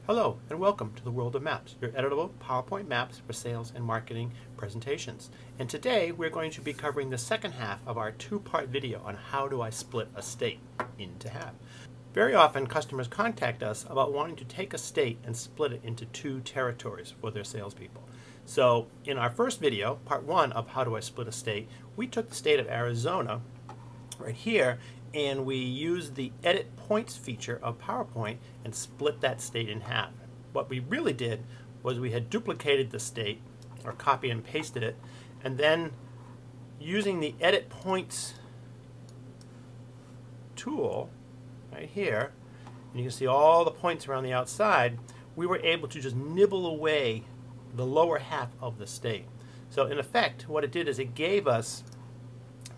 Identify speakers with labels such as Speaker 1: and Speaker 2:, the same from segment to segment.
Speaker 1: Hello and welcome to the world of maps, your editable PowerPoint maps for sales and marketing presentations. And today we're going to be covering the second half of our two-part video on how do I split a state into half. Very often customers contact us about wanting to take a state and split it into two territories for their salespeople. So in our first video, part one of how do I split a state, we took the state of Arizona right here and we used the edit points feature of PowerPoint and split that state in half. What we really did was we had duplicated the state or copy and pasted it, and then using the edit points tool right here, and you can see all the points around the outside, we were able to just nibble away the lower half of the state. So in effect what it did is it gave us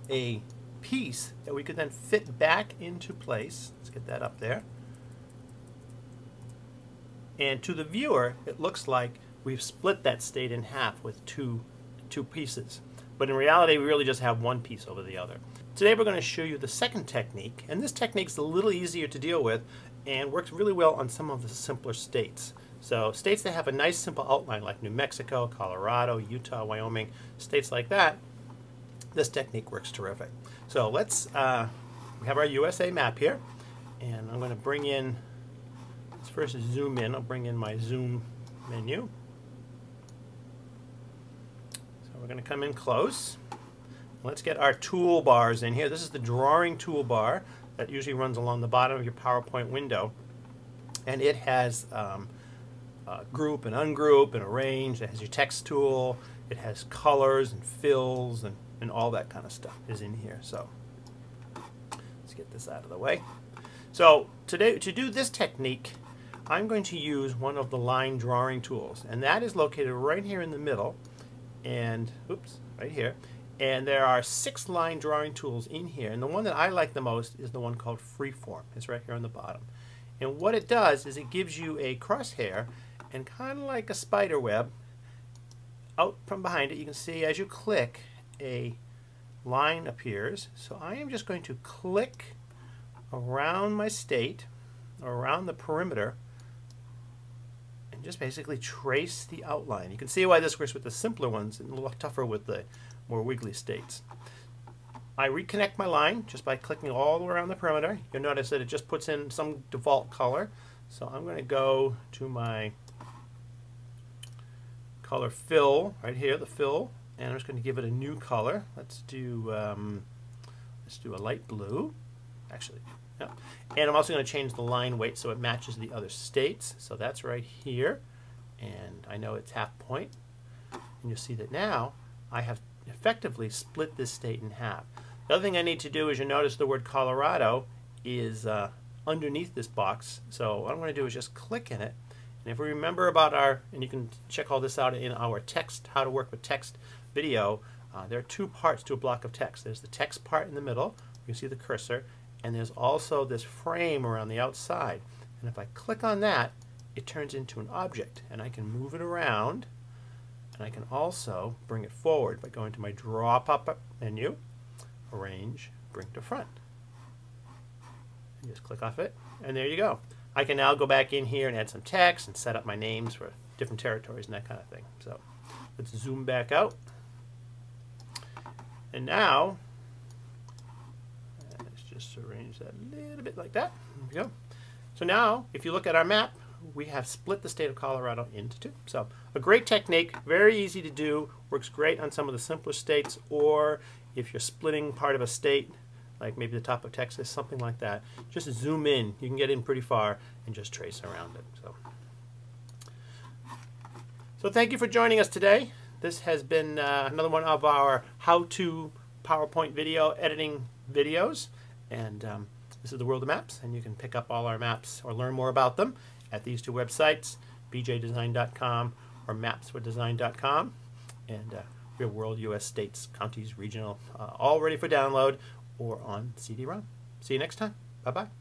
Speaker 1: a piece that we could then fit back into place. Let's get that up there. And to the viewer, it looks like we've split that state in half with two pieces. But in reality, we really just have one piece over the other. Today we're going to show you the second technique, and this technique is a little easier to deal with and works really well on some of the simpler states. So states that have a nice simple outline like New Mexico, Colorado, Utah, Wyoming, states like that, this technique works terrific. So let's, we have our USA map here, and I'm going to bring in, let's first zoom in. I'll bring in my zoom menu. So we're going to come in close. Let's get our toolbars in here. This is the drawing toolbar that usually runs along the bottom of your PowerPoint window, and it has group and ungroup and arrange. It has your text tool. It has colors and fills and all that kind of stuff is in here. So let's get this out of the way. So today, to do this technique, I'm going to use one of the line drawing tools, and that is located right here in the middle, and oops, right here. And there are 6 line drawing tools in here, and the one that I like the most is the one called Freeform. It's right here on the bottom. And what it does is it gives you a crosshair, and kind of like a spider web, out from behind it you can see as you click a line appears. So I am just going to click around my state, or around the perimeter, and just basically trace the outline. You can see why this works with the simpler ones and a little tougher with the more wiggly states. I reconnect my line just by clicking all the way around the perimeter. You'll notice that it just puts in some default color. So I'm going to go to my color fill right here, the fill, and I'm just going to give it a new color. Let's do a light blue, actually. Yeah. And I'm also going to change the line weight so it matches the other states. So that's right here, and I know it's half point. And you'll see that now I have effectively split this state in half. The other thing I need to do is you notice the word Colorado is underneath this box. So what I'm going to do is just click in it. And if we remember about our, and you can check all this out in our text, how to work with text video, there are 2 parts to a block of text. There's the text part in the middle, you can see the cursor, and there's also this frame around the outside. And if I click on that, it turns into an object, and I can move it around, and I can also bring it forward by going to my draw pop-up menu, arrange, bring to front. And just click off it, and there you go. I can now go back in here and add some text and set up my names for different territories and that kind of thing. So let's zoom back out. And now, let's just arrange that a little bit like that. There we go. So now, if you look at our map, we have split the state of Colorado into 2. So a great technique, very easy to do, works great on some of the simpler states, or if you're splitting part of a state, like maybe the top of Texas, something like that. Just zoom in. You can get in pretty far and just trace around it. So thank you for joining us today. This has been another one of our how-to PowerPoint video editing videos. And this is the World of Maps, and you can pick up all our maps or learn more about them at these 2 websites, bjdesign.com or mapsfordesign.com. And we have world, US, states, counties, regional, all ready for download or on CD-ROM. See you next time. Bye-bye.